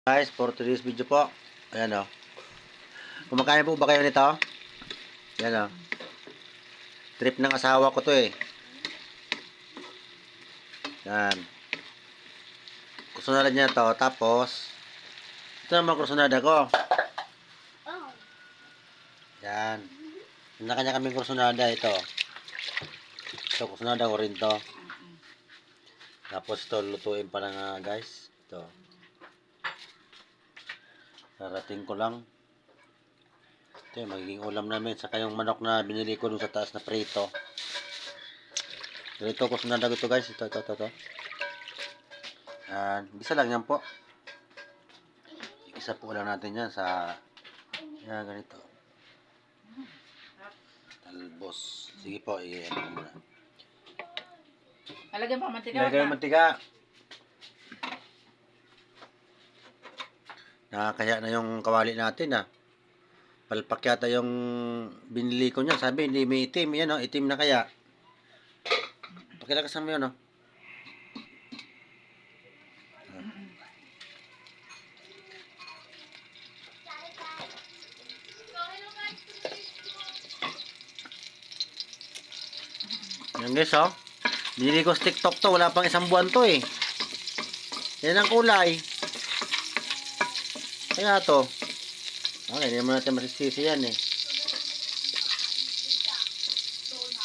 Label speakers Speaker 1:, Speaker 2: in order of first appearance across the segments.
Speaker 1: Guys, for today's video po, ayan o. Kumakain po ba kayo nito? Ayan o. Trip ng asawa ko to eh. Yan. Kusunada niya to. Tapos, ito naman kusunada ko. Yan. Kanya-kanya kaming kusunada ito. Ito, kusunada ko rin to. Tapos ito, lutuin pa na guys. Ito. Narating ko lang. Ito yung magiging ulam namin. Saka yung manok na binili ko dun sa taas na prito. Ito kusunada ko ito guys. Ito. Isa lang yan po. Isa po lang natin yan sa yan, ganito. Talbos. Sige po, i-ano ko muna.
Speaker 2: Lagyan pa mantika.
Speaker 1: Lagyan ng mantika. Nakakaya na yung kawali natin ah. Palpak yata yung binili ko niya. Sabi, hindi may itim. Yan o, itim na kaya. Pakilakasan mo yun o. Yan guys o. Binili ko sa TikTok to. Wala pang isang buwan to eh. Yan ang kulay. Kaya to. Okay, hindi naman natin masisisi yan eh.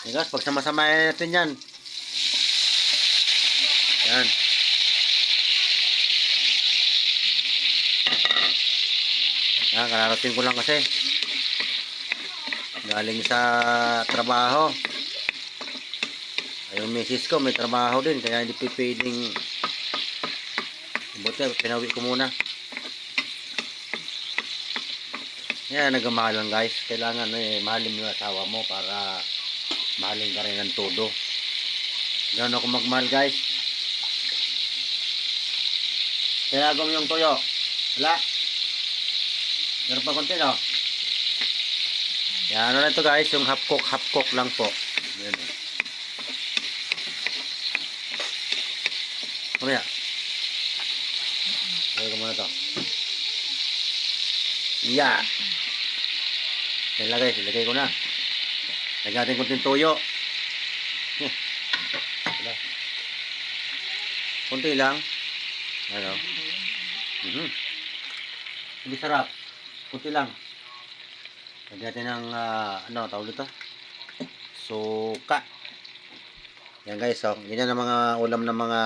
Speaker 1: Yan guys, pag samasamayan natin yan. Yan. Yan, kararating ko lang kasi. Galing sa trabaho. Yung misis ko may trabaho din. Kaya hindi pipiling. Buti, pinawi ko muna. Yan, nagmamahalan guys. Kailangan mahalin mo yung asawa mo para mahalin ka rin ng todo. Gano'n ako magmahal guys. Kaya gawin yung toyo. Wala. Meron pa konti no. Yan, ano na ito guys. Yung half cook lang po. Yan o. Mamaya. Lagay ko muna ito. Yeah. Yan lang guys. Ilagay ko na. Lagyan natin konting toyo. Konti lang. Ano? Hindi sarap. Kunti lang. Lagyan natin ng ano tawag dito? Suka. Yan guys, oh. Yan ang mga ulam ng mga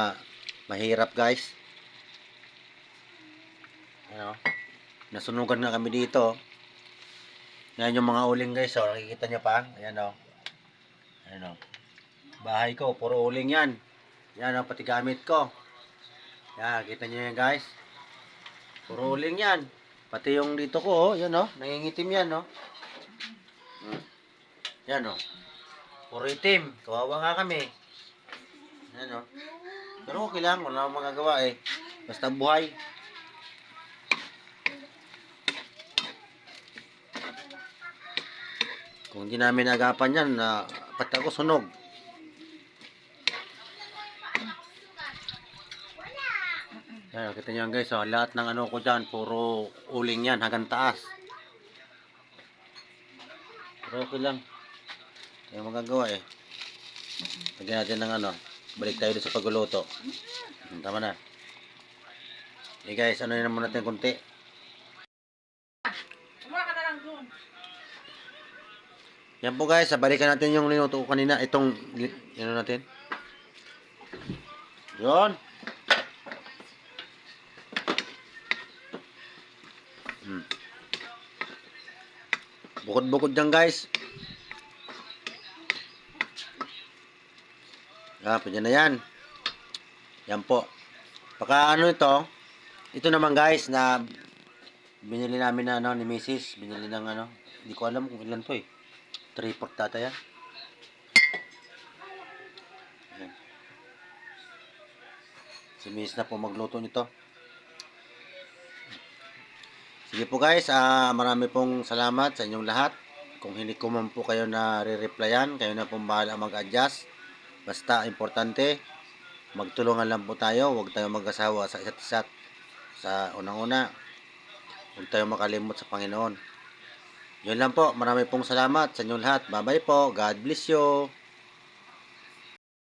Speaker 1: mahirap guys. Ano? Nasunugan na kami dito. Yan yung mga uling guys, oh. Nakikita nyo pa? Ayan oh. Ayan oh. Bahay ko, puro uling yan. Yan oh, pati gamit ko. Yan, kita nyo yan guys. Puro uling yan. Pati yung dito ko, oh, yan oh, nangingitim yan, oh. Yan oh. Puro itim. Kawawa nga kami. Yan oh. Pero okay lang, wala akong magagawa eh. Basta buhay. Kung hindi namin agapan yan, pati ako sunog. Yan, kita nyo guys, oh, lahat ng ano ko dyan, puro uling yan, hanggang taas. Pero okay lang. Hindi magagawa eh. Lagyan natin ng ano, balik tayo sa pagluluto. Tama na. Okay guys, ano yun naman natin konti. Yan po guys, balikan natin yung linuto ko kanina. Itong, ano natin. Yun. Bukod-bukod dyan guys. Pwede na yan. Yan po. Pagka ano ito naman guys na binili namin na ano ni Mrs. Binili ng ano, hindi ko alam kung ilan to eh. 3/4 tata yan. Ayan. Si Mrs. na po magluto nito. Sige po guys, marami pong salamat sa inyong lahat. Kung hindi ko man po kayo na re-replyan, kayo na pong bahala mag-adjust. Basta importante, magtulungan lang po tayo, huwag tayong mag-asawa sa isa't isa. sa unang-una. Huwag tayo makalimot sa Panginoon. Yun lang po. Marami pong salamat sa inyo lahat. Bye-bye po. God bless you.